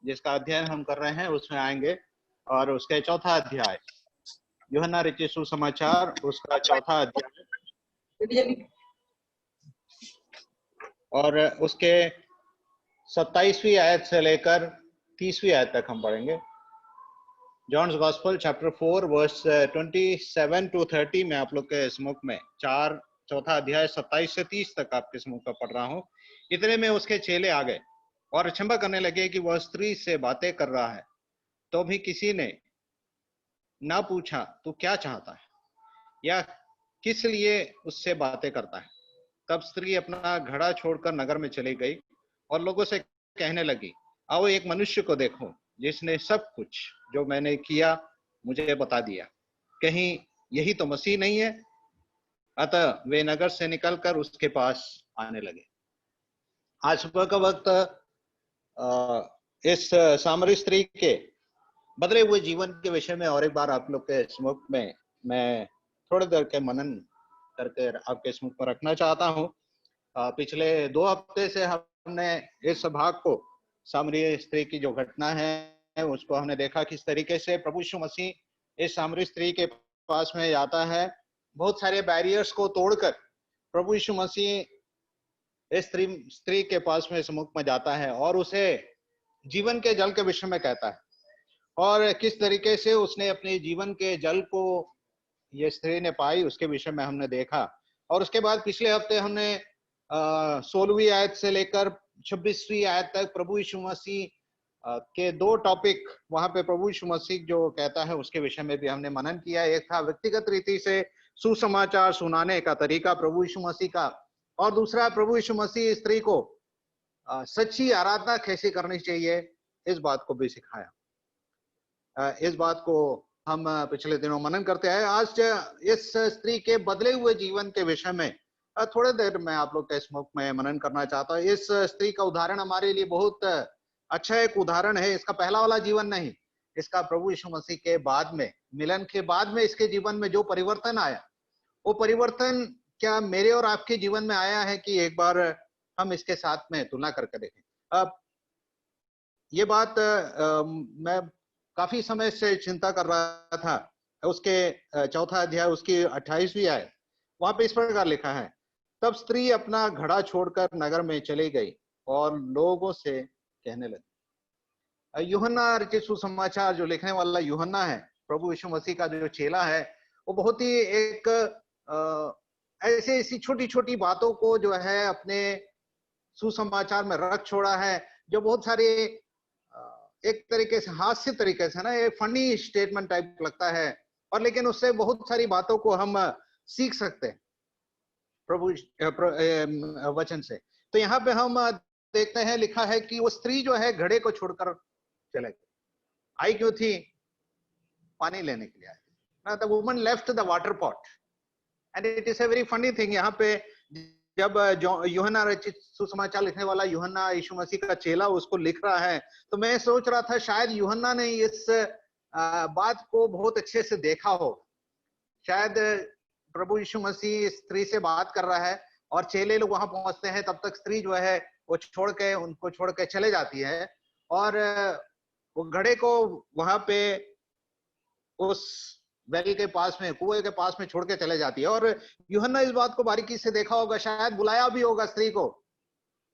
जिसका अध्ययन हम कर रहे हैं उसमें आएंगे, और उसके चौथा अध्याय, यूहन्ना रचित सुसमाचार, उसका चौथा अध्याय और उसके 27वीं आयत से लेकर 30वीं आयत तक हम पढ़ेंगे। John's gospel chapter 4 verse 27 to 30 में आप लोग के सम्मुख में चौथा अध्याय 27 से 30 तक आपके सम्मुख में पढ़ रहा हूं। इतने में उसके चेले आ गए और अचंभा करने लगे कि वह स्त्री से बातें कर रहा है। तो भी किसी ने ना पूछा तू क्या चाहता है या किस लिए उससे बातें करता है। तब स्त्री अपना घड़ा छोड़कर नगर में चली गई और लोगों से कहने लगी, आओ एक मनुष्य को देखो जिसने सब कुछ जो मैंने किया मुझे बता दिया। कहीं यही तो मसीह नहीं है? अतः वे नगर से निकलकर उसके पास आने लगे। आज सुबह का वक्त इस सामरी स्त्री के बदले हुए जीवन के विषय में और एक बार आप लोग के सम्मुख में मैं थोड़ी देर के मनन करके आपके सम्मुख में रखना चाहता हूं। पिछले 2 हफ्ते से हमने इस भाग को, सामरी स्त्री की जो घटना है उसको हमने देखा किस तरीके से प्रभु यीशु मसीह इस सामरी स्त्री के पास में जाता है। बहुत सारे बैरियर्स को तोड़कर प्रभु यीशु मसीह इस स्त्री के पास में सम्मुख में जाता है और उसे जीवन के जल के विषय में कहता है, और किस तरीके से उसने अपने जीवन के जल को ये स्त्री ने पाई उसके विषय में हमने देखा। और उसके बाद पिछले हफ्ते हमने 16वीं आयत से लेकर 26वीं आयत तक प्रभु यीशु मसीह के 2 टॉपिक वहां पे प्रभु यीशु मसीह जो कहता है उसके विषय में भी हमने मनन किया। एक था व्यक्तिगत रीति से सुसमाचार सुनाने का तरीका प्रभु यीशु मसीह का, और दूसरा प्रभु यीशु मसीह स्त्री को सच्ची आराधना कैसे करनी चाहिए इस बात को भी सिखाया। इस बात को हम पिछले दिनों मनन करते आए। आज इस स्त्री के बदले हुए जीवन के विषय में थोड़ी देर मैं आप लोग के सम्मुख में मनन करना चाहता हूँ। इस स्त्री का उदाहरण हमारे लिए बहुत अच्छा एक उदाहरण है। इसका पहला वाला जीवन नहीं, इसका प्रभु यीशु मसीह के बाद में, मिलन के बाद में इसके जीवन में जो परिवर्तन आया, वो परिवर्तन क्या मेरे और आपके जीवन में आया है कि एक बार हम इसके साथ में तुलना करके देखें। अब ये बात मैं काफी समय से चिंता कर रहा था। उसके चौथा अध्याय उसकी 28वीं आयत, वहां पे इस प्रकार लिखा है, तब स्त्री अपना घड़ा छोड़कर नगर में चली गई और लोगों से कहने लगी। यूहन्ना रचित सुसमाचार जो लिखने वाला यूहन्ना है, प्रभु यीशु मसीह का जो चेला है, वो बहुत ही एक ऐसी छोटी छोटी बातों को जो है अपने सुसमाचार में रख छोड़ा है, जो बहुत सारे एक तरीके से हास्य तरीके से ना, ये फनी स्टेटमेंट टाइप लगता है, और लेकिन उससे बहुत सारी बातों को हम सीख सकते हैं प्रभु वचन से। तो यहाँ पे हम देखते हैं लिखा है कि वो स्त्री जो है घड़े को छोड़कर चले गई। आई क्यों थी? पानी लेने के लिए आई। ना the woman left the water pot and it is a very funny thing. यहाँ पे जब यूहन्ना रचित सुसमाचार लिखने वाला यूहन्ना यीशु मसीह का चेला उसको लिख रहा है, तो मैं सोच रहा था शायद यूहन्ना ने इस बात को बहुत अच्छे से देखा हो। शायद प्रभु यीशु मसीह स्त्री से बात कर रहा है और चेले लोग वहां पहुंचते हैं, तब तक स्त्री जो है वो उनको छोड़ के चले जाती है, और वो घड़े को वहां पे उस वेल के पास में, कुएं के पास में छोड़ के चले जाती है। और यूहन्ना इस बात को बारीकी से देखा होगा, शायद बुलाया भी होगा स्त्री को,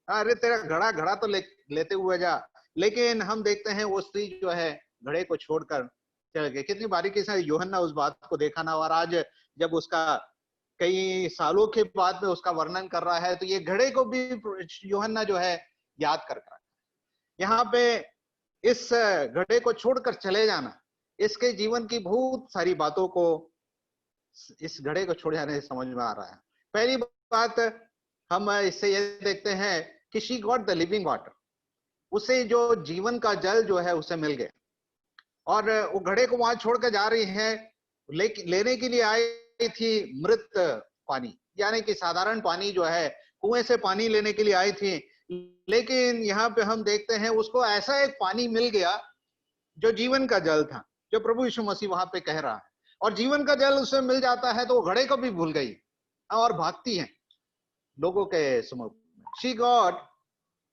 अरे तेरा घड़ा तो लेते हुए जा। लेकिन हम देखते हैं वो स्त्री जो है घड़े को छोड़कर चल गई। कितनी बारीकी से यूहन्ना उस बात को देखा ना। और आज जब उसका कई सालों के बाद में उसका वर्णन कर रहा है, तो ये घड़े को भी यूहन्ना जो है याद कर रहा है। यहाँ पे इस घड़े को छोड़कर चले जाना, इसके जीवन की बहुत सारी बातों को इस घड़े को छोड़ जाने से समझ में आ रहा है। पहली बात हम इससे ये देखते हैं कि she got the living water, उसे जो जीवन का जल जो है उसे मिल गया, और वो घड़े को वहां छोड़ कर जा रही है। लेने के लिए आई थी मृत पानी, यानी कि साधारण पानी जो है, कुएं से पानी लेने के लिए आई थी। लेकिन यहाँ पे हम देखते हैं उसको ऐसा एक पानी मिल गया जो जीवन का जल था, जो प्रभु यीशु मसीह वहां पे कह रहा है। और जीवन का जल उसे मिल जाता है तो वो घड़े को भी भूल गई और भागती है लोगों के सम्मुख में। She got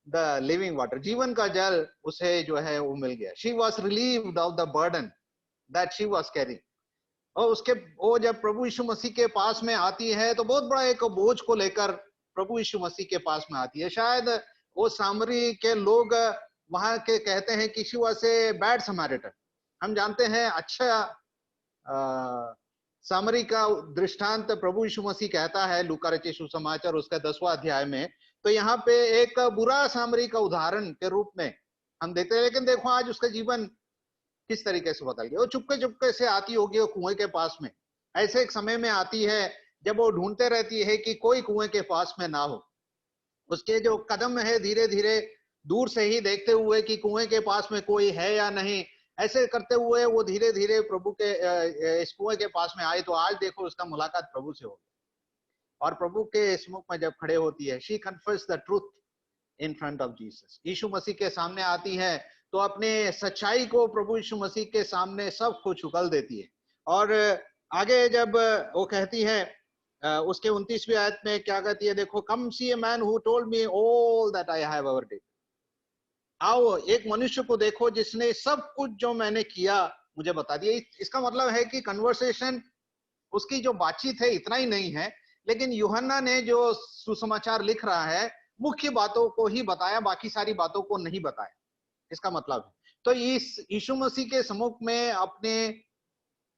the living water, जीवन का जल उसे जो है वो मिल गया। She was relieved of the burden that she was carrying. और उसके वो जब प्रभु यीशु मसीह के पास में आती है तो बहुत बड़ा एक बोझ को लेकर प्रभु यीशु मसीह के पास में आती है। शायद वो सामरी के लोग वहां के कहते हैं कि she was a bad Samaritan. हम जानते हैं अच्छा सामरी का दृष्टांत प्रभु यीशु मसीह कहता है लूका रचित सुसमाचार उसका 10वां अध्याय में। तो यहाँ पे एक बुरा सामरी का उदाहरण के रूप में हम देखते हैं, लेकिन देखो आज उसका जीवन किस तरीके से बदल गया। वो चुपके चुपके से आती होगी वो कुएं के पास में, ऐसे एक समय में आती है जब वो ढूंढते रहती है कि कोई कुएं के पास में ना हो। उसके जो कदम है धीरे धीरे दूर से ही देखते हुए कि कुएं के पास में कोई है या नहीं, ऐसे करते हुए वो धीरे धीरे प्रभु के इस कुएं के पास में आए। तो आज देखो उसका मुलाकात प्रभु से हो, और प्रभु के सम्मुख में जब खड़े होती है, she confess the truth in front of Jesus. Yeshu Masih के सामने आती है तो अपने सच्चाई को प्रभु यीशु मसीह के सामने सब कुछ उगल देती है। और आगे जब वो कहती है उसके 29वीं आयत में क्या कहती है, देखो, come see a man who told me all that I have ever did. आओ एक मनुष्य को देखो जिसने सब कुछ जो मैंने किया मुझे बता दिया। इसका मतलब है कि कन्वर्सेशन उसकी जो बातचीत है इतना ही नहीं है, लेकिन यूहन्ना ने जो सुसमाचार लिख रहा है मुख्य बातों को ही बताया, बाकी सारी बातों को नहीं बताया। इसका मतलब है तो इस यीशु मसीह के सम्मुख में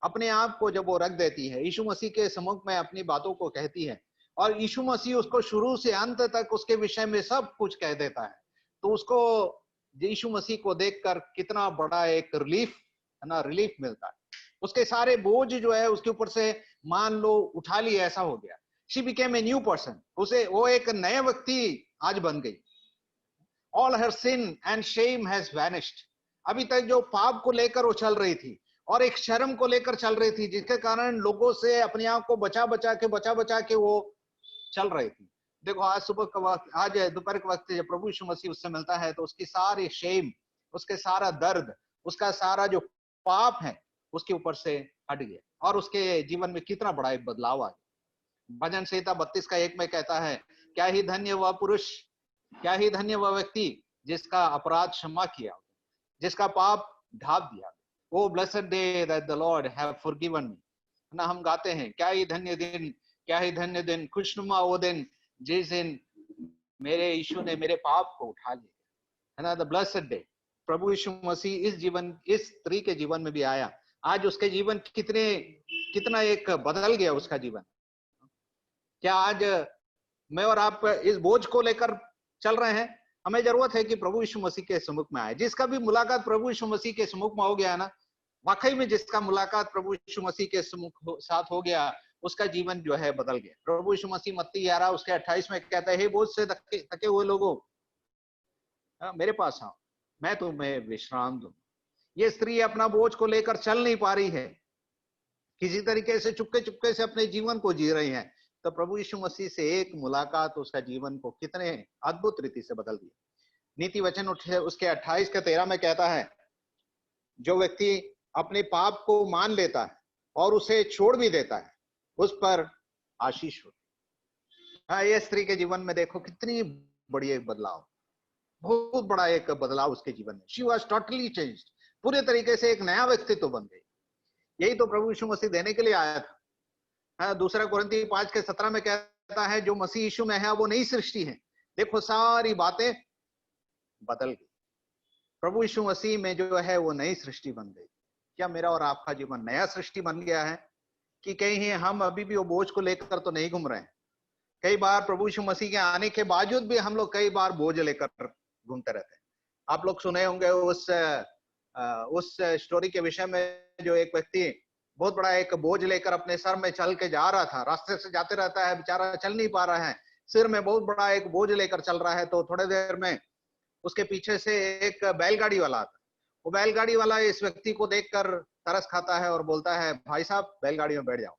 अपने आप को जब वो रख देती है, यीशु मसीह के सम्मुख में अपनी बातों को कहती है, और यीशु मसीह उसको शुरू से अंत तक उसके विषय में सब कुछ कह देता है, तो उसको यीशु मसीह को देखकर कितना बड़ा एक रिलीफ है ना, रिलीफ मिलता है। उसके सारे बोझ जो है उसके ऊपर से मान लो उठा लिया, ऐसा हो गया। She became a new person, उसे वो एक नया व्यक्ति आज बन गई। All her sin and shame has vanished. अभी तक जो पाप को लेकर वो चल रही थी और एक शर्म को लेकर चल रही थी, जिसके कारण लोगों से अपने आप को बचा बचा के वो चल रही थी। देखो आज सुबह का वक्त, आज दोपहर के वक्त जब प्रभु यीशु मसीह उससे मिलता है तो उसकी सारी शेम, उसके सारा दर्द, उसका सारा जो पाप है उसके ऊपर से हट गया, और उसके जीवन में कितना बड़ा एक बदलाव आ गया। भजन संहिता 32:1 में कहता है, क्या ही धन्य वह पुरुष, क्या ही धन्य वह व्यक्ति जिसका अपराध क्षमा किया, जिसका पाप ढाप दिया। Oh blessed day that the lord have forgiven me. ना हम गाते हैं, क्या ही धन्य दिन, क्या ही धन्य दिन, खुशनुमा वो दिन जिस दिन मेरे यीशु ने मेरे पाप को उठा लिया, है ना। The blessed day. प्रभु यीशु मसीह इस स्त्री के जीवन में भी आया। आज उसके जीवन कितना एक बदल गया उसका जीवन। क्या आज मैं और आप इस बोझ को लेकर चल रहे हैं? हमें जरूरत है कि प्रभु यीशु मसीह के सम्मुख में आए। जिसका भी मुलाकात प्रभु यीशु मसीह के सम्मुख में हो गया ना, वाकई में जिसका मुलाकात प्रभु यीशु मसीह के साथ हो गया, उसका जीवन जो है बदल गया। प्रभु यीशु मसीह मत्ती 11:28 में कहता है, हे बोझ से थके हुए लोगों, मेरे पास आओ, मैं तुम्हें विश्राम दूं। ये स्त्री अपना बोझ को लेकर चल नहीं पा रही है, किसी तरीके से चुपके से अपने जीवन को जी रही है, तो प्रभु यीशु मसीह से एक मुलाकात उसका जीवन को कितने अद्भुत रीति से बदल दिया। नीति वचन उसके 28 के 13 में कहता है, जो व्यक्ति अपने पाप को मान लेता है और उसे छोड़ भी देता है, उस पर आशीष होती है। हाँ, ये स्त्री के जीवन में देखो कितनी बड़ी एक बदलाव, बहुत बड़ा एक बदलाव उसके जीवन में। शी वॉज टोटली चेंज्ड, पूरे तरीके से एक नया व्यक्तित्व बन गई। यही तो प्रभु यीशु मसीह देने के लिए आया था। दूसरा कुरिन्थी 5:17 में कहता है, जो मसीह यीशु में है वो नई सृष्टि है। देखो सारी बातें बदल गई, प्रभु यीशु मसीह में जो है वो नई सृष्टि बन गई। क्या मेरा और आपका जीवन नया सृष्टि बन गया है? कि कहीं हम अभी भी वो बोझ को लेकर तो नहीं घूम रहे हैं? कई बार प्रभु यीशु मसीह के आने के बावजूद भी हम लोग कई बार बोझ लेकर घूमते रहते हैं। आप लोग सुने होंगे उस स्टोरी के विषय में, जो एक व्यक्ति बहुत बड़ा एक बोझ लेकर अपने सर में चल के जा रहा था, रास्ते से जाते रहता है, बेचारा चल नहीं पा रहा है, सिर में बहुत बड़ा एक बोझ लेकर चल रहा है। तो थोड़ी देर में उसके पीछे से एक बैलगाड़ी वाला आता है। वो बैलगाड़ी वाला इस व्यक्ति को देखकर तरस खाता है और बोलता है, भाई साहब बैलगाड़ी में बैठ जाओ।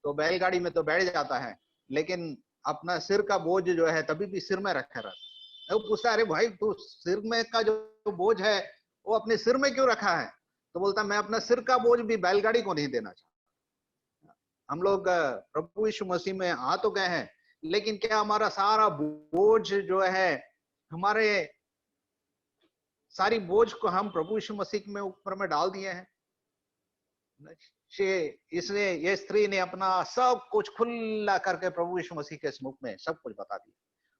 तो बैलगाड़ी में तो बैठ जाता है, लेकिन अपना सिर का बोझ जो है तभी भी सिर में रखे रहता है। वो पूछता है, अरे भाई तू सिर में का जो बोझ है वो अपने सिर में क्यों रखा है? तो बोलता, मैं अपना सिर का बोझ भी बैलगाड़ी को नहीं देना चाहता। हम लोग प्रभु यीशु मसीह में आ तो गए हैं, लेकिन क्या हमारा सारा बोझ जो है हमारे सारी बोझ को हम प्रभु यीशु मसीह में ऊपर में डाल दिए हैं। इसलिए ये स्त्री ने अपना सब कुछ खुला करके प्रभु यीशु मसीह के सम्मुख में सब कुछ बता दिया,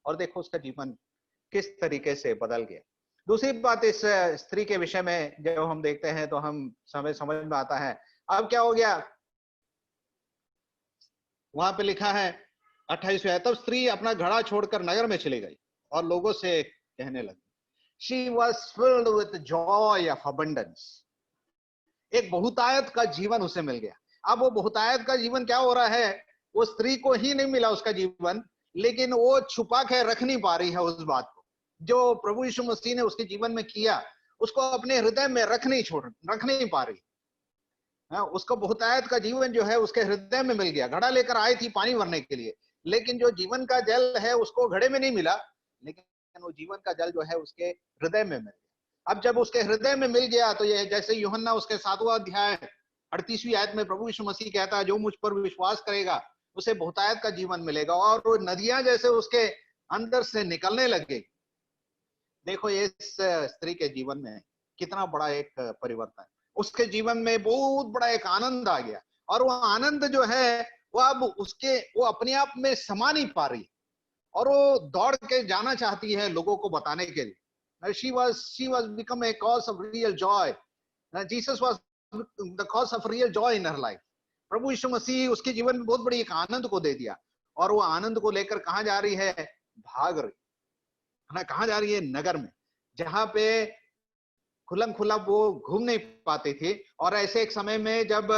और देखो उसका जीवन किस तरीके से बदल गया। दूसरी बात इस स्त्री के विषय में जब हम देखते हैं तो हम समझ में आता है, अब क्या हो गया। वहां पे लिखा है 28वें आयत, तब स्त्री अपना घड़ा छोड़कर नगर में चली गई और लोगों से कहने लगी, she was filled with Joy of abundance. एक बहुतायत का जीवन उसे मिल गया। अब वो बहुतायत का जीवन क्या हो रहा है, वो स्त्री को ही नहीं मिला उसका जीवन, लेकिन वो छुपा के रख नहीं पा रही है उस बात को जो प्रभु यीशु मसीह ने उसके जीवन में किया, उसको अपने हृदय में रख नहीं पा रही। उसको बहुतायत का जीवन जो है उसके हृदय में मिल गया। घड़ा लेकर आई थी पानी भरने के लिए, लेकिन जो जीवन का जल है उसको घड़े में नहीं मिला, लेकिन वो जीवन का जल जो है उसके हृदय में मिल गया। अब जब उसके हृदय में मिल गया तो ये जैसे यूहन्ना उसके 7वां अध्याय 38वीं आयत में प्रभु यीशु मसीह कहता है, जो मुझ पर विश्वास करेगा उसे बहुतायत का जीवन मिलेगा, और वो नदियां जैसे उसके अंदर से निकलने लग गई। देखो इस स्त्री के जीवन में कितना बड़ा एक परिवर्तन, उसके जीवन में बहुत बड़ा एक आनंद आ गया, और वो आनंद जो है वो अब वो अपने आप में समा नहीं पा रही, और वो दौड़ के जाना चाहती है लोगों को बताने के लिए। she was become a cause of real joy. Jesus was the cause of real joy in her life. प्रभु यीशु मसीह उसके जीवन में बहुत बड़ी एक आनंद को दे दिया, और वो आनंद को लेकर कहाँ जा रही है, भाग रही है ना। कहाँ जा रही है, नगर में, जहां पे खुलम खुला वो घूम नहीं पाते थे। और ऐसे एक समय में जब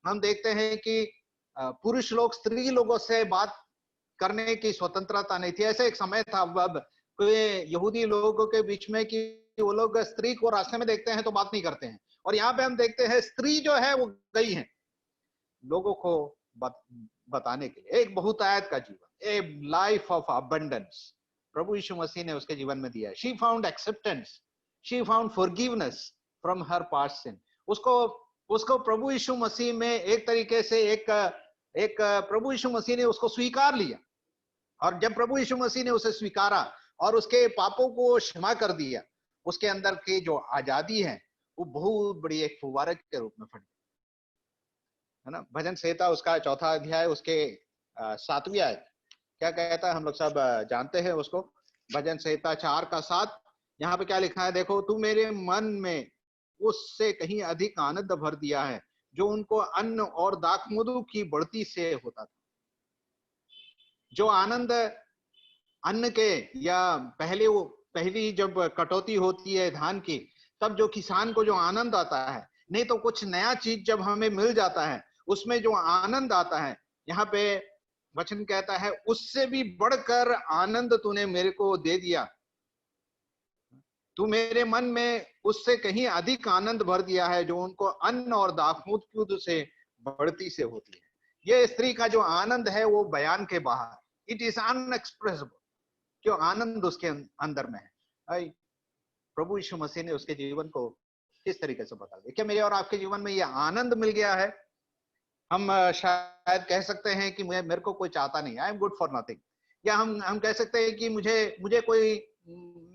हम देखते हैं कि पुरुष लोग स्त्री लोगों से बात करने की स्वतंत्रता नहीं थी, ऐसे एक समय था अब यहूदी लोगों के बीच में कि वो लोग स्त्री को रास्ते में देखते हैं तो बात नहीं करते हैं, और यहाँ पे हम देखते हैं स्त्री जो है वो गई है लोगों को बताने के लिए। एक बहुतायत का जीवन, ए लाइफ ऑफ अबंडेंस प्रभु यीशु मसीह ने उसके जीवन में दिया। She found acceptance, she found forgiveness from her past sin. उसको प्रभु यीशु मसीह में एक तरीके से एक प्रभु यीशु मसीह ने उसको स्वीकार लिया, और जब प्रभु यीशु मसीह ने उसे स्वीकारा और उसके पापों को क्षमा कर दिया, उसके अंदर की जो आजादी है वो बहुत बड़ी एक फुवारे के रूप में फट है ना। भजन संहिता उसका 4वां अध्याय उसके 7वीं आयत क्या कहता है, हम लोग सब जानते हैं उसको। भजन संहिता 4:7 यहाँ पे क्या लिखा है, देखो, तू मेरे मन में उससे कहीं अधिक आनंद भर दिया है जो उनको अन्न और दाखमधु की बढ़ती से होता था। जो आनंद अन्न के, या पहली जब कटौती होती है धान की, तब जो किसान को जो आनंद आता है, नहीं तो कुछ नया चीज जब हमें मिल जाता है उसमें जो आनंद आता है, यहाँ पे वचन कहता है उससे भी बढ़कर आनंद तूने मेरे को दे दिया। तू मेरे मन में उससे कहीं अधिक आनंद भर दिया है जो उनको अन्न और दाखमधु से बढ़ती से होती है। ये स्त्री का जो आनंद है वो बयान के बाहर, इट इज अनएक्सप्रेसिबल, जो आनंद उसके अंदर में है। प्रभु यीशु मसीह ने उसके जीवन को किस तरीके से बता दिया। क्या मेरे और आपके जीवन में ये आनंद मिल गया है? हम शायद कह सकते हैं कि मेरे को कोई चाहता नहीं, I am good for nothing, या हम कह सकते हैं कि मुझे कोई,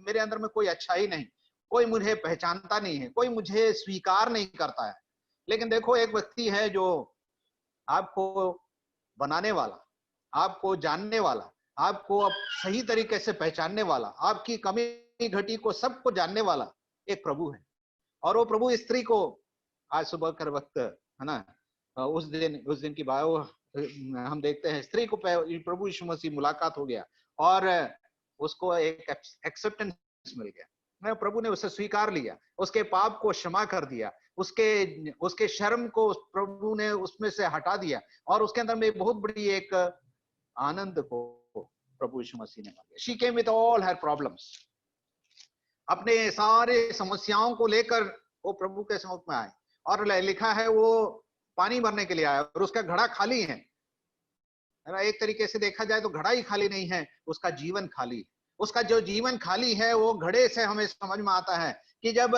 मेरे अंदर में कोई अच्छा ही नहीं, कोई मुझे पहचानता नहीं है, कोई मुझे स्वीकार नहीं करता है। लेकिन देखो, एक व्यक्ति है जो आपको बनाने वाला, आपको जानने वाला, आपको अब सही तरीके से पहचानने वाला, आपकी कमी घटी को सबको जानने वाला एक प्रभु है। और वो प्रभु स्त्री को आज सुबह कर वक्त है ना, उस दिन की बात हम देखते हैं, स्त्री को प्रभु यीशु मसीह मुलाकात हो गया और उसको एक एक्सेप्टेंस मिल गया। प्रभु ने उसे स्वीकार लिया, उसके पाप को क्षमा कर दिया, उसके शर्म को प्रभु ने उसमें से हटा दिया, और उसके अंदर में बहुत बड़ी एक आनंद को प्रभु यीशु मसीह ने मांगा। She came with all her problems, अपने सारे समस्याओं को लेकर वो प्रभु के सम्मुख में आए, और लिखा है वो पानी भरने के लिए आया और उसका घड़ा खाली है। एक तरीके से देखा जाए तो घड़ा ही खाली नहीं है, उसका जीवन खाली है। उसका जो जीवन खाली है वो घड़े से हमें समझ में आता है कि जब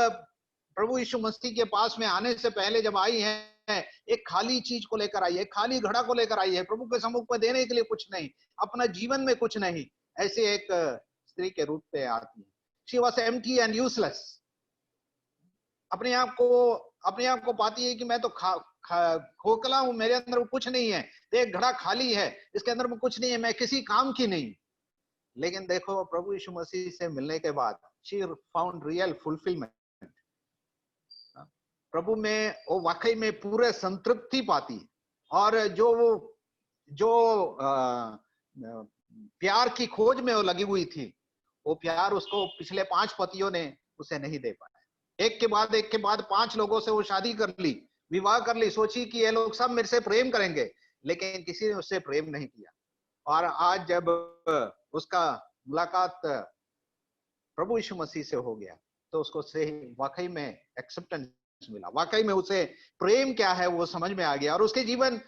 प्रभु यीशु मसीह के पास में आने से पहले जब आई है, एक खाली चीज को लेकर आई है, खाली घड़ा को लेकर आई है, प्रभु के सम्मुख में देने के लिए कुछ नहीं, अपना जीवन में कुछ नहीं। ऐसे एक स्त्री के रूप में आती है। She was empty and useless. अपने आप को पाती है कि मैं तो खोखला हूं, मेरे अंदर कुछ नहीं है, एक घड़ा खाली है, इसके अंदर में कुछ नहीं है, मैं किसी काम की नहीं। लेकिन देखो प्रभु यीशु मसीह से मिलने के बाद शी फाउंड रियल फुलफिलमेंट। प्रभु में वो वाकई में पूरे संतृप्ति पाती। और जो प्यार की खोज में वो लगी हुई थी, वो प्यार उसको पिछले 5 पतियों ने उसे नहीं दे पाया। एक के बाद 5 लोगों से वो शादी कर ली, विवाह कर ली, सोची कि ये लोग सब मेरे से प्रेम करेंगे, लेकिन किसी ने उससे प्रेम नहीं किया। और आज जब उसका मुलाकात प्रभु यीशु मसीह से हो गया, तो उसको से वाकई में एक्सेप्टेंस मिला, वाकई में उसे प्रेम क्या है वो समझ में आ गया, और उसके जीवन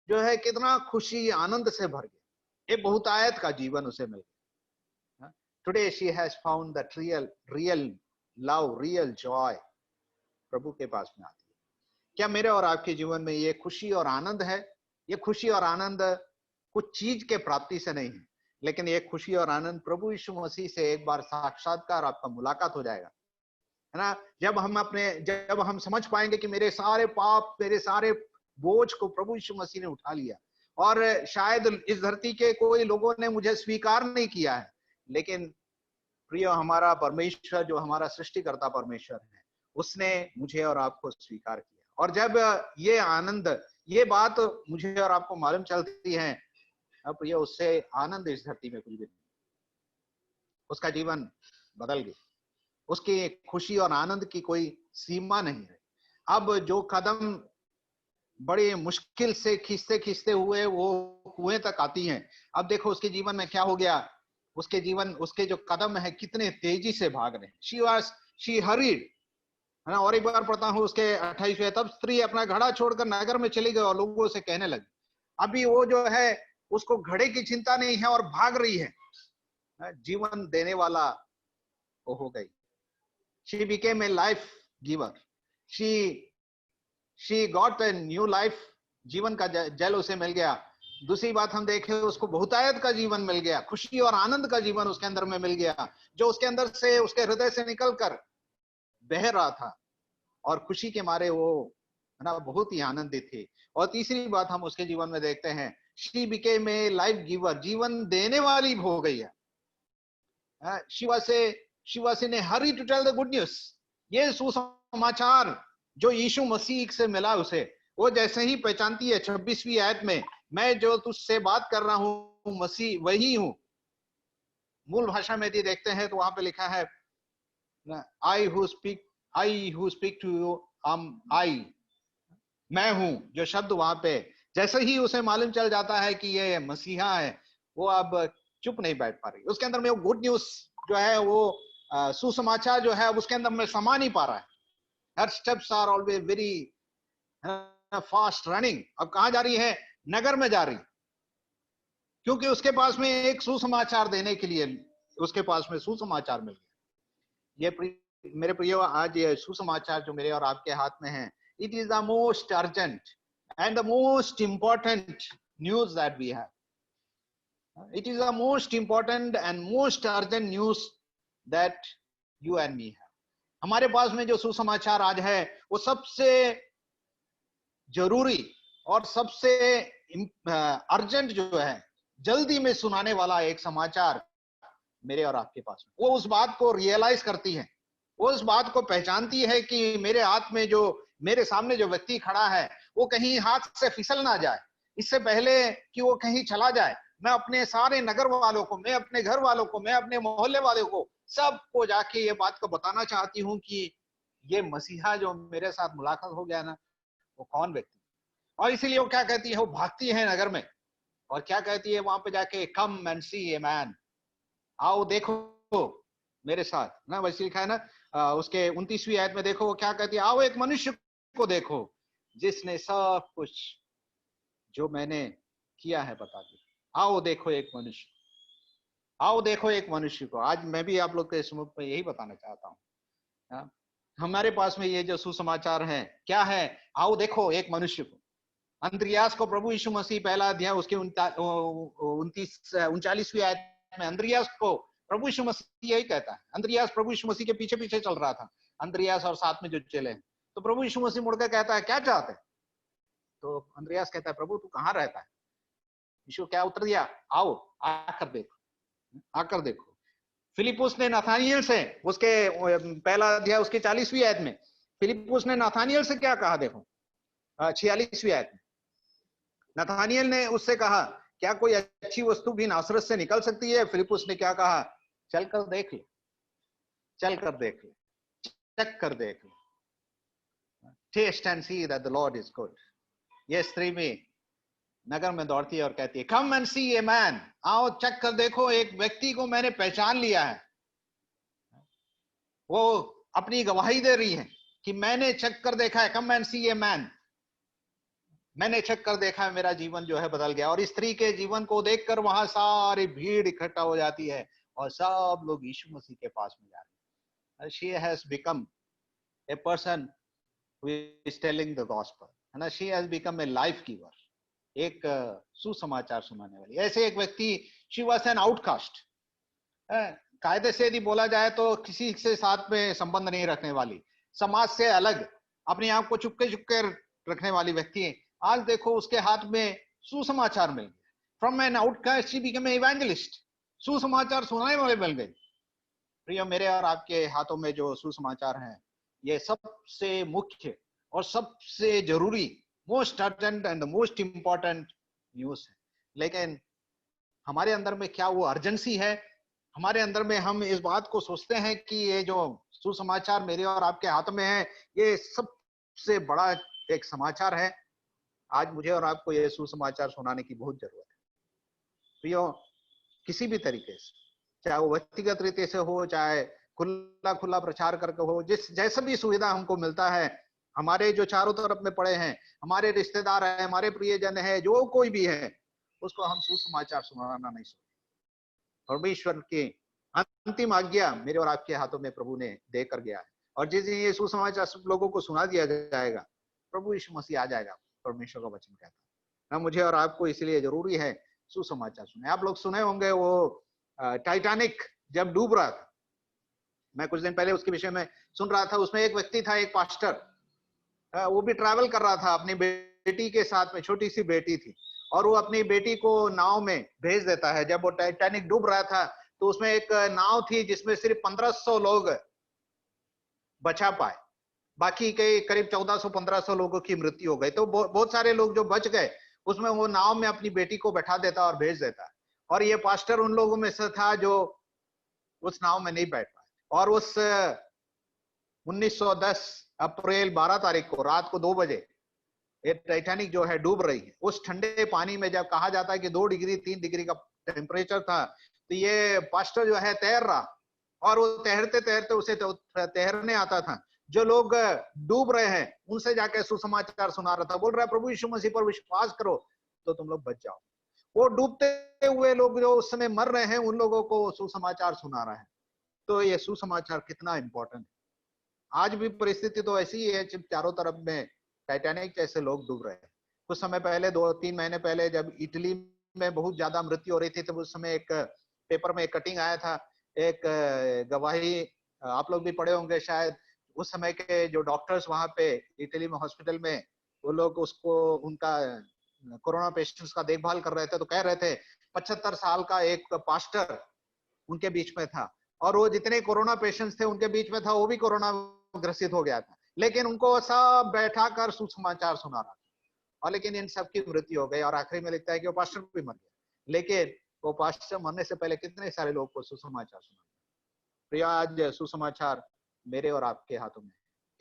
जो है कितना खुशी आनंद से भर गया। एक बहुतायत का जीवन उसे मिल गया। Today she has found that real love, real joy प्रभु के पास में आती है। क्या मेरे और आपके जीवन में ये खुशी और आनंद है? ये खुशी और आनंद कुछ चीज के प्राप्ति से नहीं है, लेकिन ये खुशी और आनंद प्रभु यीशु मसीह से एक बार साक्षात्कार, आपका मुलाकात हो जाएगा, है ना। जब हम समझ पाएंगे कि मेरे सारे पाप, मेरे सारे बोझ को प्रभु यीशु मसीह ने उठा लिया, और शायद इस धरती के कोई लोगों ने मुझे स्वीकार नहीं किया है, लेकिन प्रिय हमारा परमेश्वर, जो हमारा सृष्टिकर्ता परमेश्वर है, उसने मुझे और आपको स्वीकार किया। और जब ये आनंद, ये बात मुझे और आपको मालूम चलती है, प्रिय, उससे आनंद इस धरती में कुछ भी नहीं। उसका जीवन बदल गया, उसकी खुशी और आनंद की कोई सीमा नहीं है। अब जो कदम बड़े मुश्किल से खींचते हुए वो कुएं तक आती हैं, अब देखो उसके जीवन में क्या हो गया। उसके जो कदम है कितने तेजी से भाग रहे हैं। शी हरीड, है ना। और एक बार पढ़ता हूं उसके 28वें, तब स्त्री अपना घड़ा छोड़कर नगर में चली गई और लोगों से कहने लगी। अभी वो जो है उसको घड़े की चिंता नहीं है और भाग रही है, जीवन देने वाला वो हो गई। She became a life giver, she got a new life, जीवन का जल उसे मिल गया। दूसरी बात हम देखें, उसको बहुतायत का जीवन मिल गया, खुशी और आनंद का जीवन उसके अंदर में मिल गया, जो उसके अंदर से, उसके हृदय से निकलकर बह रहा था, और खुशी के मारे वो, है ना, बहुत ही आनंदित थी। और तीसरी बात हम उसके जीवन में देखते हैं, she became a life giver, जीवन देने वाली हो गई है। She was in a hurry to tell the good news. ये सुसमाचार जो यीशु मसीह से मिला उसे, वो जैसे ही पहचानती है 26वीं आयत में, मैं जो तुझसे बात कर रहा हूं मसीह वही हूं। मूल भाषा में यदि देखते हैं तो वहां पे लिखा है, I who speak to you I, मैं हूं। जो शब्द वहां पे, जैसे ही उसे मालूम चल जाता है कि ये मसीहा है, वो अब चुप नहीं बैठ पा रही। उसके अंदर में वो गुड न्यूज जो है, वो सुसमाचार जो है, उसके अंदर में समा नहीं पा रहा है। Her steps are always very fast running. अब कहां जा रही है? नगर में जा रही, क्योंकि उसके पास में एक सुसमाचार देने के लिए उसके पास में सुसमाचार मिल गया। ये मेरे प्रियो, आज ये सुसमाचार जो मेरे और आपके हाथ में है, it is the most urgent and the most important news that we have. It is the most important and most urgent news that you and me have. हमारे पास में जो सुसमाचार आज है, वो सबसे जरूरी और सबसे अर्जेंट जो है, जल्दी में सुनाने वाला एक समाचार मेरे और आपके पास। वो उस बात को रियलाइज करती है, वो उस बात को पहचानती है कि मेरे हाथ में जो, मेरे सामने जो व्यक्ति खड़ा है, वो कहीं हाथ से फिसल ना जाए। इससे पहले कि वो कहीं चला जाए, मैं अपने सारे नगर वालों को, मैं अपने घर वालों को, मैं अपने मोहल्ले वालों को, सबको जाके ये बात को बताना चाहती हूँ कि ये मसीहा जो मेरे साथ मुलाकात हो गया ना, वो कौन व्यक्ति। और इसीलिए वो क्या कहती है, वो भागती है नगर में, और क्या कहती है वहां पे जाके, कम एंड सी ए मैन, आओ देखो मेरे साथ ना। वैसे लिखा है ना उसके 29वीं आयत में, देखो वो क्या कहती है, आओ एक मनुष्य को देखो जिसने सब कुछ जो मैंने किया है बता दिया। आओ देखो एक मनुष्य, आओ देखो एक मनुष्य को। आज मैं भी आप लोग के समूह में यही बताना चाहता हूँ। हमारे पास में ये जो सुसमाचार है क्या है? आओ देखो एक मनुष्य को। अंद्रियास को प्रभु यीशु मसीह, पहला अध्याय उसके 39वीं आयत में, अंद्रियास को प्रभु यीशु मसीह यही कहता है। अंद्रियास प्रभु यीशु मसीह के पीछे पीछे चल रहा था, अंद्रियास और साथ में जो चेले हैं। तो प्रभु यीशु मसीह मुड़कर कहता है, क्या चाहते हैं? तो अंद्रियास कहता है, प्रभु तू कहाँ रहता है? यीशु क्या उत्तर दिया? आओ आकर देखो, आकर देखो। फिलिपुस ने नाथानियल से, उसके पहला अध्याय उसकी 40वीं आयत में, फिलिपुस ने नाथानियल से क्या कहा? देखो 46वीं आयत में, नाथानियल ने उससे कहा, क्या कोई अच्छी वस्तु भी नासरत से निकल सकती है? फिलिपुस ने क्या कहा? चलकर देख ले, चलकर देख ले, चेक कर देख ले। Taste and see that the Lord is good. ये स्त्री भी नगर में दौड़ती है और कहती है, come and see a man, आओ चेक कर देखो, एक व्यक्ति को मैंने पहचान लिया है। वो अपनी गवाही दे रही है कि मैंने चेक कर देखा है, come and see a man, मैंने चेक कर देखा है, मेरा जीवन जो है बदल गया। और स्त्री के जीवन को देखकर वहां सारी भीड़ इकट्ठा हो जाती है और सब लोग यीशु मसीह के पास में जा रहे हैं। She has become a person who is telling the gospel, and she has become a life giver, एक सुसमाचार सुनाने वाली। ऐसे एक व्यक्ति, she was an outcast, कायदे से यदि बोला जाए तो किसी से साथ में संबंध नहीं रखने वाली, समाज से अलग, अपने आप को चुपके चुपके रखने वाली व्यक्ति। आज देखो उसके हाथ में सुसमाचार मिल गया। From an outcast she become evangelist, सुसमाचार सुनाने वाले मिल गए। प्रिय, मेरे और आपके हाथों में जो सुसमाचार हैं, ये सबसे मुख्य और सबसे जरूरी, most urgent and most important news है। लेकिन हमारे अंदर में क्या वो अर्जेंसी है? हमारे अंदर में हम इस बात को सोचते हैं कि ये जो सुसमाचार मेरे और आपके हाथ में है, ये सबसे बड़ा एक समाचार है। आज मुझे और आपको ये सुसमाचार सुनाने की बहुत जरूरत है। प्रियो, किसी भी तरीके से, चाहे वो व्यक्तिगत रीति से हो, चाहे खुला खुला प्रचार करके हो, जिस जैसा भी सुविधा हमको मिलता है, हमारे जो चारों तरफ में पड़े हैं, हमारे रिश्तेदार हैं, हमारे प्रियजन है, जो कोई भी है, उसको हम सुसमाचार सुनाना नहीं सकते। परमेश्वर की अंतिम आज्ञा मेरे और आपके हाथों में प्रभु ने देकर गया है, और जिस दिन ये सुसमाचार सब लोगों को सुना दिया जाएगा, प्रभु यीशु मसीह आ जाएगा। परमेश्वर का वचन कहता है। मुझे और आपको इसलिए जरूरी है सुसमाचार सुने। आप लोग सुने होंगे वो टाइटैनिक जब डूब रहा था, मैं कुछ दिन पहले उसके विषय में सुन रहा था। उसमें एक व्यक्ति था, एक पास्टर, वो भी ट्रैवल कर रहा था अपनी बेटी के साथ में, छोटी सी बेटी थी, और वो अपनी बेटी को नाव में भेज देता है। जब वो टाइटैनिक डूब रहा था तो उसमें एक नाव थी जिसमें सिर्फ 1500 लोग बचा पाए, बाकी के करीब 1400-1500 लोगों की मृत्यु हो गई। तो बहुत सारे लोग जो बच गए, उसमें वो नाव में अपनी बेटी को बैठा देता और भेज देता। और ये पास्टर उन लोगों में से था जो उस नाव में नहीं बैठ पाए। और उस 1910 अप्रैल 12 तारीख को रात को 2 बजे ये टाइटैनिक जो है डूब रही है। उस ठंडे पानी में जब कहा जाता है कि 2 डिग्री 3 डिग्री का टेम्परेचर था, तो ये पास्टर जो है तैर रहा, और वो तैरते तैरते उसे तैरने आता था। जो लोग डूब रहे हैं उनसे जाके सुसमाचार सुना रहा था, बोल रहा है प्रभु यीशु मसीह पर विश्वास करो तो तुम लोग बच जाओ। वो डूबते हुए लोग जो उस समय मर रहे हैं, उन लोगों को सुसमाचार सुना रहा है। तो ये सुसमाचार कितना इंपॉर्टेंट है। आज भी परिस्थिति तो ऐसी ही है, चारों तरफ में टाइटैनिक जैसे लोग डूब रहे हैं। कुछ समय पहले, 2-3 महीने पहले, जब इटली में बहुत ज्यादा मृत्यु हो रही थी, तब उस समय एक पेपर में एक कटिंग आया था, एक गवाही आप लोग भी पढ़े होंगे शायद। उस समय के जो डॉक्टर्स वहां पे इटली में हॉस्पिटल में, वो लोग उसको, उनका कोरोना पेशेंट्स का देखभाल कर रहे थे, तो कह रहे थे 75 साल का एक पास्टर उनके बीच में था, और वो जितने कोरोना पेशेंट्स थे उनके बीच में था, वो भी कोरोना ग्रसित हो गया था, लेकिन उनको सब बैठा कर सुसमाचार सुना रहा था। और लेकिन इन सबकी मृत्यु हो गई, और आखिरी में लिखता है कि वो पास्टर भी मर गया। लेकिन वो पास्टर मरने से पहले कितने सारे लोग को सुसमाचार सुना। प्रिय, आज सुसमाचार मेरे और आपके हाथों में।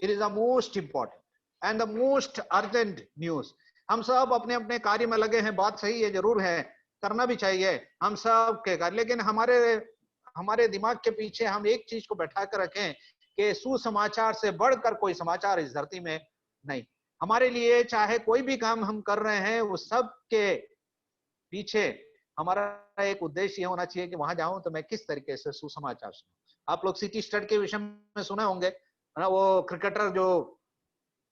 It is the most important and the most urgent news. हम सब अपने अपने कार्य में लगे हैं, बात सही है, जरूर है, करना भी चाहिए हम सब के कार्य, लेकिन हमारे दिमाग के पीछे हम एक चीज को बैठा कर रखें कि सुसमाचार से बढ़कर कोई समाचार इस धरती में नहीं। हमारे लिए चाहे कोई भी काम हम कर रहे हैं, वो सब के पीछे हमारा एक उद्देश्य ये होना चाहिए कि वहां जाऊं तो मैं किस तरीके से सुसमाचार सुनूं। आप लोग सिटी स्टड के विषय में सुने होंगे ना, वो क्रिकेटर जो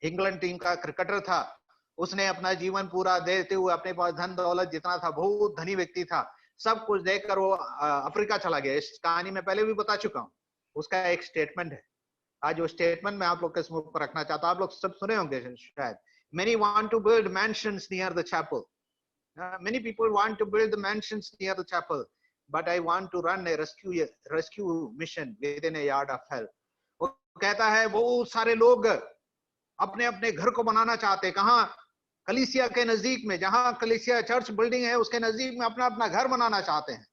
इंग्लैंड टीम का क्रिकेटर था, उसने अपना जीवन पूरा देते हुए, अपने पास धन दौलत जितना था, बहुत धनी व्यक्ति था, सब कुछ देखकर वो अफ्रीका चला गया। इस कहानी में पहले भी बता चुका हूँ। उसका एक स्टेटमेंट है। आज वो स्टेटमेंट मैं आप लोग के समूह पर रखना चाहता हूँ। आप लोग सब सुने होंगे शायद। Many want to build mansions near the chapel. Many people want to build the mansions near the chapel, but I want to run a rescue mission within a yard of hell. वो कहता है बहुत सारे लोग अपने अपने घर को बनाना चाहते हैं। कहाँ? कलीसिया के नजदीक में, जहां कलीसिया चर्च बिल्डिंग है उसके नजदीक में अपना अपना घर बनाना चाहते हैं।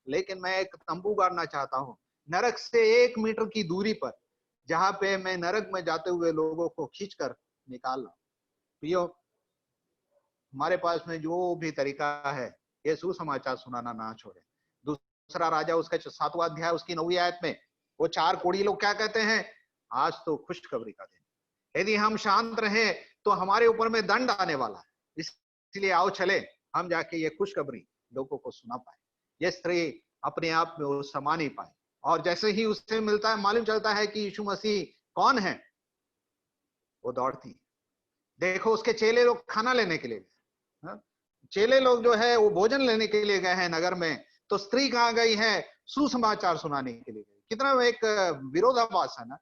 लेकिन मैं एक तंबू गाड़ना चाहता हूँ नरक से 1 मीटर की दूरी पर, जहां पे मैं नरक में जाते हुए लोगों को खींचकर निकाल लाऊं। प्रियो, हमारे पास में जो भी तरीका है, ये सुसमाचार सुनाना ना छोड़े। दूसरा राजा उसका 7वां अध्याय उसकी 9वीं आयत में वो 4 कोढ़ी लोग क्या कहते हैं? आज तो खुशखबरी का दिन, यदि हम शांत रहे तो हमारे ऊपर में दंड आने वाला है। इसलिए आओ चले हम जाके ये खुशखबरी लोगों को सुना पाए। ये स्त्री अपने आप में वो समा नहीं पाई, और जैसे ही उससे मिलता है, मालूम चलता है कि यीशु मसीह कौन है, वो दौड़ती। देखो उसके चेले लोग खाना लेने के लिए गए। चेले लोग जो है वो भोजन लेने के लिए गए हैं नगर में, तो स्त्री कहाँ गई है? सुसमाचार सुनाने के लिए गई। कितना एक विरोधाभास है ना।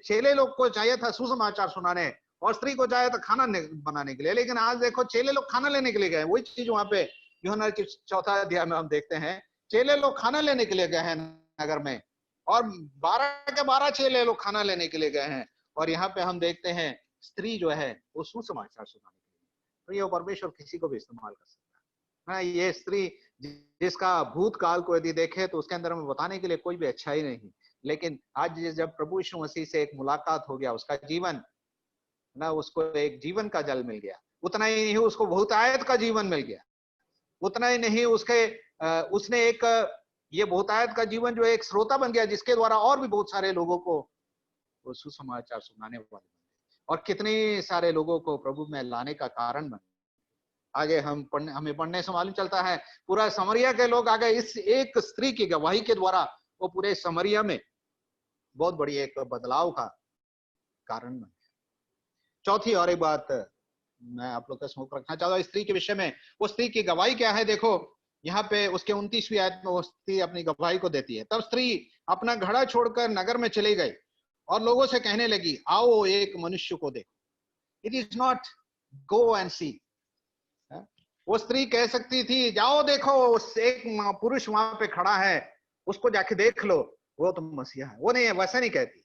चेले लोग को चाहिए था सुसमाचार सुनाने, और स्त्री को चाहिए था खाना बनाने के लिए। लेकिन आज देखो चेले लोग खाना लेने के लिए गए। वही चीज वहां पे यूहन्ना के 4 अध्याय में हम देखते हैं। चेले लोग खाना लेने के लिए गए हैं नगर में, और 12 के 12 चेले लोग खाना लेने के लिए गए हैं। और यहाँ पे हम देखते हैं स्त्री जो है वो सुसमाचार सुनाने के लिए। तो ये परमेश्वर किसी को भी इस्तेमाल कर सकता है। हाँ, ये स्त्री जिसका भूतकाल को यदि देखे तो उसके अंदर में बताने के लिए कोई भी अच्छा ही नहीं। लेकिन आज जब प्रभु यीशु मसीह से एक मुलाकात हो गया, उसका जीवन ना, उसको एक जीवन का जल मिल गया। उतना ही नहीं, उसको बहुतायत का जीवन मिल गया। उतना ही नहीं, उसने एक ये बहुतायत का जीवन जो एक श्रोता बन गया, जिसके द्वारा और भी बहुत सारे लोगों को वो सुसमाचार सुनाने वाले बन गए, और कितने सारे लोगों को प्रभु में लाने का कारण बन। आगे हमें पढ़ने से मालूम चलता है पूरा समरिया के लोग आ गए। इस एक स्त्री की गवाही के द्वारा वो पूरे समरिया में बहुत बड़ी एक बदलाव का कारण बन गया। चौथी और एक बात मैं आप लोग का स्मोक रखना चाहता हूँ स्त्री के विषय में। वो स्त्री की गवाही क्या है? देखो यहाँ पे उसके 29वीं आयत में वो स्त्री अपनी गवाही को देती है। तब स्त्री अपना घड़ा छोड़कर नगर में चली गई और लोगों से कहने लगी, आओ एक मनुष्य को देखो। It is not go and see. वो स्त्री कह सकती थी, जाओ देखो एक पुरुष वहां पे खड़ा है, उसको जाके देख लो, वो तो मसीहा है। वो नहीं है, वैसा नहीं कहती।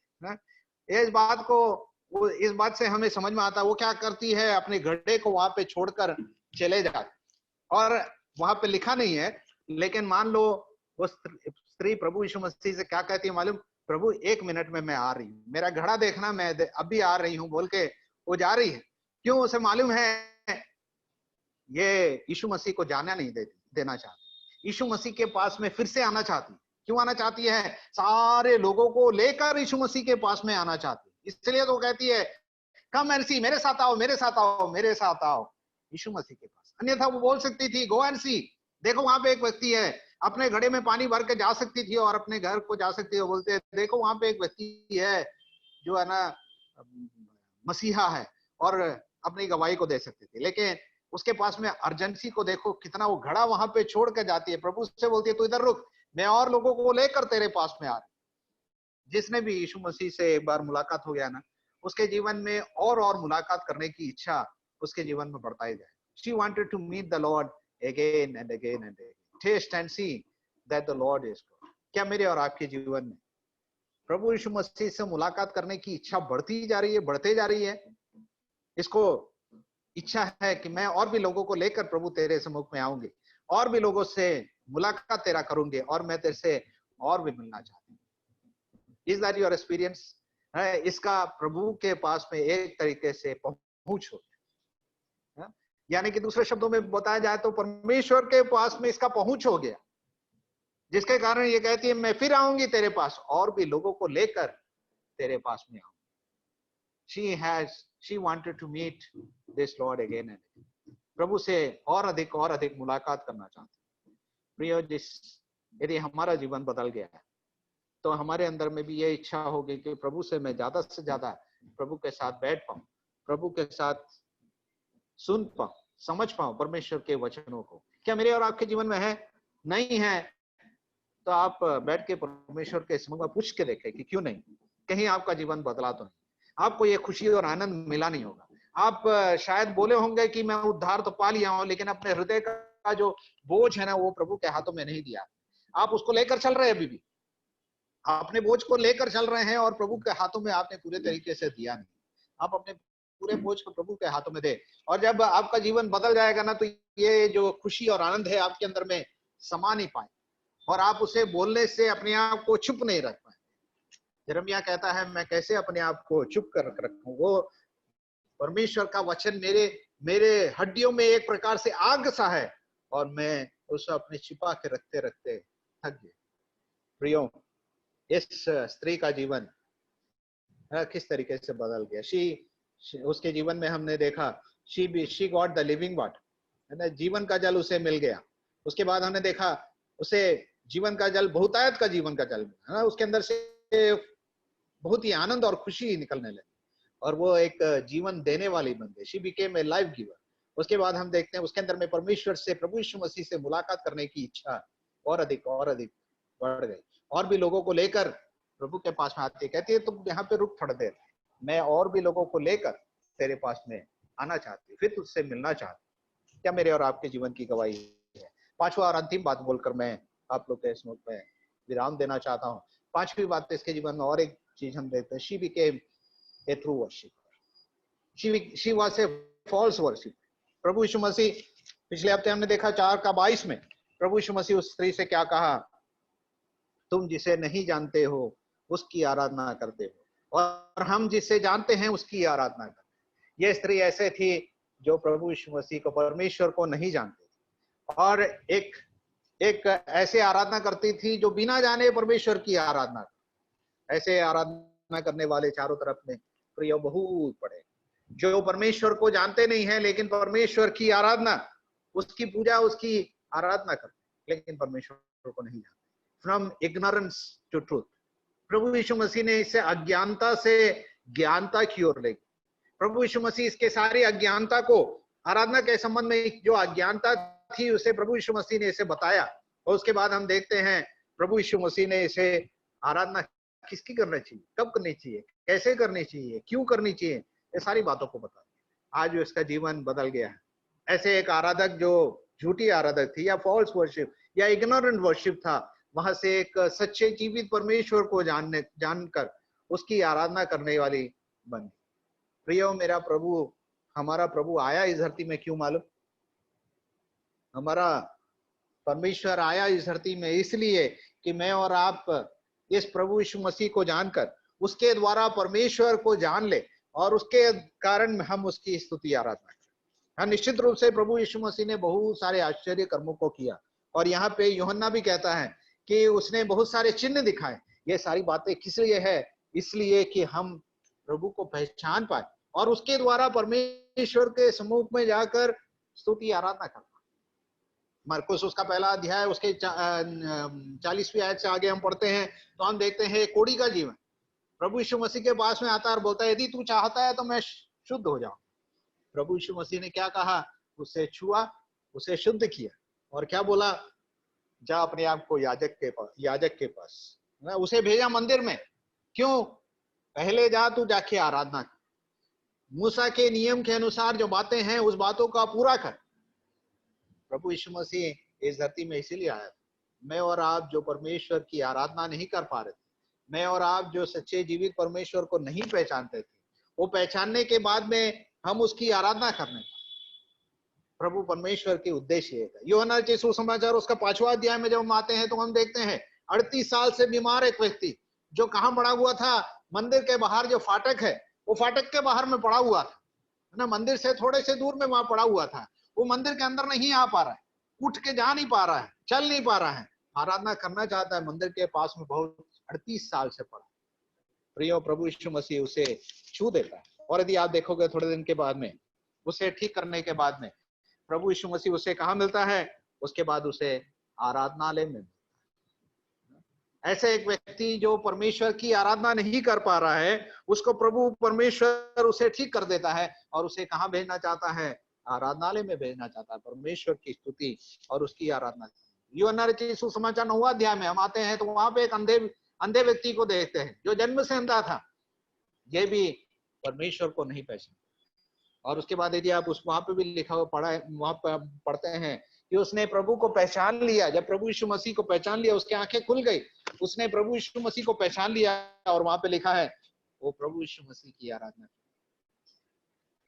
इस बात से हमें समझ में आता है वो क्या करती है, अपने घड़े को वहां पे छोड़कर चले जाती। और वहां पे लिखा नहीं है, लेकिन मान लो वो स्त्री प्रभु यीशु मसीह से क्या कहती है मालूम? प्रभु 1 मिनट में मैं आ रही हूँ, मेरा घड़ा देखना, मैं अभी आ रही हूँ बोल के वो जा रही है। क्यों? उसे मालूम है ये यीशु मसीह को जाना नहीं देना चाहती। यीशु मसीह के पास में फिर से आना चाहती। क्यों आना चाहती है? सारे लोगों को लेकर यीशु मसीह के पास में आना चाहती। इसलिए तो कहती है, कम एंड सी, मेरे साथ आओ, मेरे साथ आओ, मेरे साथ आओ यीशु मसीह के पास। अन्यथा वो बोल सकती थी, गो एंड सी, देखो वहां पे एक व्यक्ति है। अपने घड़े में पानी भर के जा सकती थी और अपने घर को जा सकती है, बोलते देखो वहां पे एक व्यक्ति है जो है ना मसीहा है, और अपनी गवाही को दे सकती थी। लेकिन उसके पास में अर्जेंसी को देखो कितना, वो घड़ा वहां पे छोड़ के जाती है। प्रभु से बोलती है, तू इधर रुक, मैं और लोगों को लेकर तेरे पास में आ रही। जिसने भी यीशु मसीह से एक बार मुलाकात हो गया ना, उसके जीवन में और मुलाकात करने की इच्छा उसके जीवन में बढ़ता ही जाए। She wanted to meet the Lord again and again and again. Taste and see that the Lord is good. क्या मेरे और आपके जीवन में प्रभु यीशु मसीह से मुलाकात करने की इच्छा बढ़ती जा रही है, बढ़ते जा रही है? इसको इच्छा है कि मैं और भी लोगों को लेकर प्रभु तेरे सम्मुख में आऊंगी, और भी लोगों से मुलाकात तेरा करूंगी, और मैं तेरे से और भी मिलना चाहती हूँ। Is that your experience? है इसका प्रभु के पास में एक तरीके से पहुंच हो गया। यानी कि दूसरे शब्दों में बताया जाए तो परमेश्वर के पास में इसका पहुंच हो गया, जिसके कारण ये कहती है, मैं फिर आऊंगी तेरे पास, और भी लोगों को लेकर तेरे पास में आऊंगी। She wanted to meet this Lord again and again. प्रभु से और अधिक मुलाकात करना चाहते। प्रियो, यदि हमारा जीवन बदल गया है तो हमारे अंदर में भी ये इच्छा होगी कि प्रभु से मैं ज्यादा से ज्यादा प्रभु के साथ बैठ पाऊं, प्रभु के साथ सुन पाऊं, समझ पाऊं परमेश्वर के वचनों को। क्या मेरे और आपके जीवन में है? नहीं है। तो आप बैठ के परमेश्वर के समुख में पूछ के देखें कि क्यों नहीं, कहीं आपका जीवन बदला तो नहीं, आपको ये खुशी और आनंद मिला नहीं होगा। आप शायद बोले होंगे कि मैं उद्धार तो पा लिया हूं, लेकिन अपने हृदय का जो बोझ है ना, वो प्रभु के हाथों में नहीं दिया। आप उसको लेकर चल रहे हैं, अभी भी अपने बोझ को लेकर चल रहे हैं और प्रभु के हाथों में आपने पूरे तरीके से दिया नहीं। आप अपने पूरे बोझ को प्रभु के हाथों में दे, और जब आपका जीवन बदल जाएगा ना, तो ये जो खुशी और आनंद है आपके अंदर में समा नहीं पाए, और आप उसे बोलने से अपने आप को चुप नहीं रख पाए। यिर्मयाह कहता है, मैं कैसे अपने आप को चुप कर रखूं? वो परमेश्वर का वचन मेरे मेरे हड्डियों में एक प्रकार से आग सा है, और मैं उसे अपने छिपा के रखते रखते थक गया। प्रियो, इस स्त्री का जीवन किस तरीके से बदल गया। उसके जीवन में हमने देखा, she got the living water, है ना, जीवन का जल उसे मिल गया। उसके बाद हमने देखा उसे जीवन का जल, बहुतायत का जीवन का जल मिला, है ना, उसके अंदर से बहुत ही आनंद और खुशी निकलने लगी, और वो एक जीवन देने वाली बन गई। She became a life giver. उसके बाद हम देखते हैं उसके अंदर में परमेश्वर से, प्रभु यीशु मसीह से मुलाकात करने की इच्छा और अधिक बढ़ गई, और भी लोगों को लेकर प्रभु के पास में आती है, कहती है तुम यहाँ पे रुक थोड़ी देर, मैं और भी लोगों को लेकर तेरे पास में आना चाहती हूँ, फिर तुझसे मिलना चाहती। क्या मेरे और आपके जीवन की गवाही है? पांचवा और अंतिम बात बोलकर मैं आप लोग के स्मुख में विराम देना चाहता हूँ। पांचवी बात, इसके जीवन में और एक चीज हम देखते हैं, she became a true worshipper, she was a false worshipper. प्रभु यीशु मसीह, पिछले हफ्ते हमने देखा 4:22 में प्रभु यीशु मसीह उस स्त्री से क्या कहा, तुम जिसे नहीं जानते हो उसकी आराधना करते हो, और हम जिसे जानते हैं उसकी आराधना करते हैं। यह स्त्री ऐसे थी जो प्रभु यीशु मसीह को, परमेश्वर को नहीं जानती थी, और एक ऐसे आराधना करती थी जो बिना जाने परमेश्वर की आराधना। ऐसे आराधना करने वाले चारों तरफ में प्रिय बहुत पड़े, जो परमेश्वर को जानते नहीं है लेकिन परमेश्वर की आराधना, उसकी पूजा, उसकी आराधना करते, लेकिन परमेश्वर को नहीं जानते। फ्रॉम इग्नोरेंस टू ट्रूथ, प्रभु यीशु मसीह ने इसे अज्ञानता से ज्ञानता की ओर ले। प्रभु यीशु मसीह इसके सारी अज्ञानता को, आराधना के संबंध में जो अज्ञानता थी, उसे प्रभु यीशु मसीह ने इसे बताया, और उसके बाद हम देखते हैं प्रभु यीशु मसीह ने इसे आराधना किसकी करनी चाहिए, कब करनी चाहिए, कैसे करनी चाहिए, क्यों करनी चाहिए, ये सारी बातों को बता दिया। आज इसका जीवन बदल गया है। ऐसे एक आराधक जो झूठी आराधक थी, या फॉल्स वर्शिप या इग्नोरेंट वर्शिप था, वहां से एक सच्चे जीवित परमेश्वर को जानकर उसकी आराधना करने वाली बनी। प्रियो, मेरा प्रभु, हमारा प्रभु आया इस धरती में क्यों मालूम? हमारा परमेश्वर आया इस धरती में इसलिए कि मैं और आप इस प्रभु यीशु मसीह को जानकर उसके द्वारा परमेश्वर को जान ले, और उसके कारण हम उसकी स्तुति आराधना करें। हाँ, निश्चित रूप से प्रभु यीशु मसीह ने बहुत सारे आश्चर्य कर्मों को किया, और यहाँ पे यूहन्ना भी कहता है कि उसने बहुत सारे चिन्ह दिखाए। ये सारी बातें किस लिए है? इसलिए कि हम प्रभु को पहचान पाए और उसके द्वारा परमेश्वर के सम्मुख में जाकर स्तुति आराधना करना। मरकुस उसका पहला अध्याय उसके 40वीं आयत से आगे हम पढ़ते हैं तो हम देखते हैं कोढ़ी का जीवन प्रभु यीशु मसीह के पास में आता है और बोलता है, यदि तू चाहता है तो मैं शुद्ध हो जाऊं। प्रभु यीशु मसीह ने क्या कहा? उसे छुआ, उसे शुद्ध किया, और क्या बोला? जा अपने आप को याजक के पास ना, उसे भेजा मंदिर में। क्यों? पहले जा, तू जाके आराधना कर, मूसा के नियम के अनुसार जो बातें हैं उस बातों का पूरा कर। प्रभु यीशु मसीह इस धरती में इसीलिए आया। मैं और आप जो परमेश्वर की आराधना नहीं कर पा रहे थे, मैं और आप जो सच्चे जीवित परमेश्वर को नहीं पहचानते थे, वो पहचानने के बाद में हम उसकी आराधना करने, प्रभु परमेश्वर के उद्देश्य है। यूहन्ना के सुसमाचार उसका 5वां अध्याय में जब हम आते हैं तो हम देखते हैं 38 साल से बीमार एक व्यक्ति जो कहां पड़ा हुआ था? मंदिर के बाहर जो फाटक है, वो फाटक के बाहर में पड़ा हुआ था ना, मंदिर से थोड़े से दूर में वहां पड़ा हुआ था। वो मंदिर के अंदर नहीं आ पा रहा है, उठ के जा नहीं पा रहा है, चल नहीं पा रहा है, आराधना करना चाहता है, मंदिर के पास में बहुत 38 साल से पड़ा। प्रियो, प्रभु यीशु मसीह उसे छू देता है, और यदि आप देखोगे थोड़े दिन के बाद में उसे ठीक करने के बाद में प्रभु यीशु मसीह उसे कहाँ मिलता है? उसके बाद उसे आराधनालय में। ऐसे एक व्यक्ति जो परमेश्वर की आराधना नहीं कर पा रहा है, उसको प्रभु परमेश्वर उसे ठीक कर देता है और उसे कहाँ भेजना चाहता है? आराधनालय में भेजना चाहता है, परमेश्वर की स्तुति और उसकी आराधना। यूहन्ना रचित सुसमाचार 9वां अध्याय में हम आते हैं तो वहां पे एक अंधे व्यक्ति को देखते हैं जो जन्म से अंधा था, ये भी परमेश्वर को नहीं पहचानता। और उसके बाद यदि आप उस वहां पे भी लिखा हुआ पढ़ा है, वहां पर पढ़ते हैं कि उसने प्रभु को पहचान लिया। जब प्रभु यीशु मसीह को पहचान लिया, उसकी आंखें खुल गई, उसने प्रभु यीशु मसीह को पहचान लिया और वहां पे लिखा है वो प्रभु यीशु मसीह की आराधना।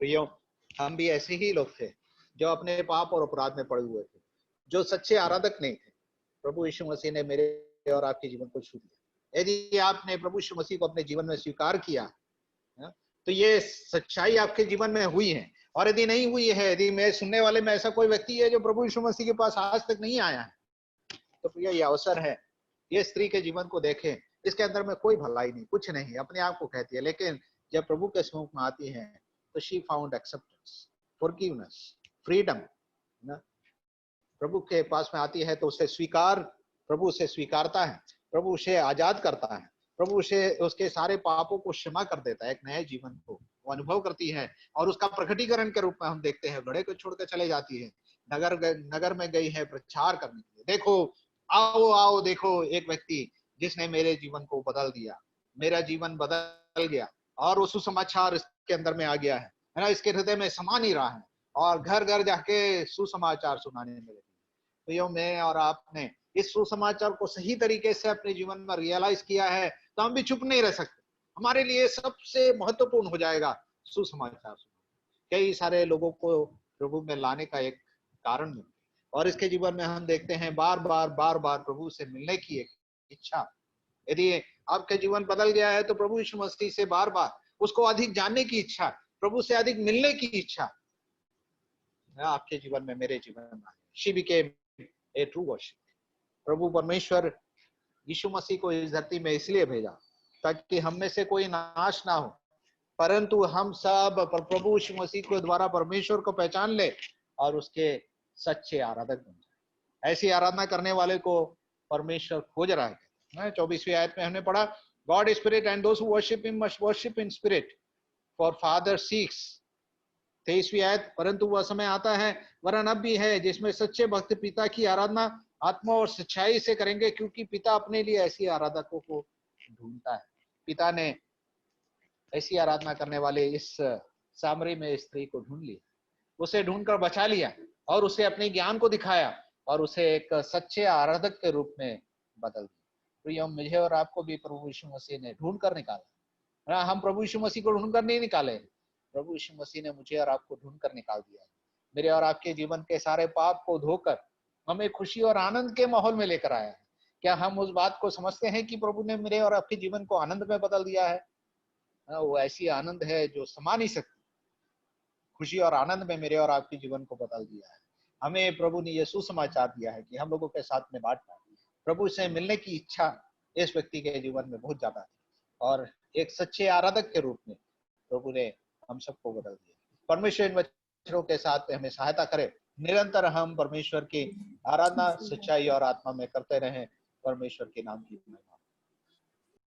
प्रियो, हम भी ऐसे ही लोग थे जो अपने पाप और अपराध में पड़े हुए थे, जो सच्चे आराधक नहीं थे। प्रभु यीशु मसीह ने मेरे और आपके जीवन को छू लिया। यदि आपने प्रभु यीशु मसीह को अपने जीवन में स्वीकार किया तो ये सच्चाई आपके जीवन में हुई है। और यदि नहीं हुई है, यदि मैं सुनने वाले में ऐसा कोई व्यक्ति है जो प्रभु यीशु मसीह के पास आज तक नहीं आया है, तो प्रिय ये अवसर है, ये स्त्री के जीवन को देखें। इसके अंदर में कोई भलाई नहीं, कुछ नहीं, अपने आप को कहती है, लेकिन जब प्रभु के सम्मुख में आती है तो she found acceptance, forgiveness, freedom. प्रभु के पास में आती है तो उसे प्रभु उसे स्वीकारता है, प्रभु उसे आजाद करता है, प्रभु उसे उसके सारे पापों को क्षमा कर देता है। एक नए जीवन को वो अनुभव करती है और उसका प्रकटीकरण के रूप में हम देखते हैं, घोड़े को छोड़कर चले जाती है, नगर में गई है प्रचार करने के लिए। देखो, आओ आओ, देखो एक व्यक्ति जिसने मेरे जीवन को बदल दिया, मेरा जीवन बदल गया और वो सुसमाचार इसके अंदर में आ गया है ना, इसके हृदय में समा नहीं रहा है और घर घर जाके सुसमाचार सुनाने में लगी। तो यो मैं और आपने इस सुसमाचार को सही तरीके से अपने जीवन में रियलाइज किया है तो हम भी चुप नहीं रह सकते। हमारे लिए सबसे महत्वपूर्ण हो जाएगा सुसमाचार सुनाना। कई सारे लोगों को प्रभु में लाने का एक कारण है और इसके जीवन में हम देखते हैं बार बार प्रभु से मिलने की एक इच्छा। यदि आपका जीवन बदल गया है तो प्रभु यीशु मसीह से बार बार उसको अधिक जानने की इच्छा, प्रभु से अधिक मिलने की इच्छा आपके जीवन में, मेरे जीवन में। She became a true worship. प्रभु परमेश्वर यीशु मसीह को इस धरती में इसलिए भेजा ताकि हम में से कोई नाश ना हो, परंतु हम सब प्रभु यीशु मसीह के द्वारा परमेश्वर को पहचान ले और उसके सच्चे आराधक बन जाए। ऐसी आराधना करने वाले को परमेश्वर खोज रहा है। 24वीं आयत में हमने पढ़ा, God is spirit and those who worship him must worship in spirit for father seeks. 23वीं आयत, परंतु वह समय आता है, वरन अब भी है, जिसमें सच्चे भक्त पिता की आराधना आत्मा और सच्चाई से करेंगे, क्योंकि पिता अपने लिए ऐसी आराधकों को ढूंढता है। पिता ने ऐसी आराधना करने वाले इस सामरी में स्त्री को ढूंढ लिया, उसे ढूंढकर बचा लिया और उसे अपने ज्ञान को दिखाया और उसे एक सच्चे आराधक के रूप में बदल दिया। प्रिय, मुझे और आपको भी प्रभु यीशु मसीह ने ढूंढ कर निकाला। हम प्रभु यीशु मसीह को ढूंढ कर नहीं निकाले, प्रभु यीशु मसीह ने मुझे और आपको ढूंढ कर निकाल दिया। मेरे और आपके जीवन के सारे पाप को धोकर हमें खुशी और आनंद के माहौल में लेकर आया है। क्या हम उस बात को समझते हैं कि प्रभु ने मेरे और आपके जीवन को आनंद में बदल दिया है? वो ऐसी आनंद है जो समा नहीं सकती। खुशी और आनंद में मेरे और आपके जीवन को बदल दिया है। हमें प्रभु ने यह सुसमाचार दिया है कि हम लोगों के साथ में बांटना। प्रभु से मिलने की इच्छा इस व्यक्ति के जीवन में बहुत ज्यादा थी और एक सच्चे आराधक के रूप में प्रभु ने हम सबको बदल दिया। परमेश्वर इन वचनों के साथ हमें सहायता करे, निरंतर हम परमेश्वर की आराधना सच्चाई और आत्मा में करते रहें। परमेश्वर के नाम की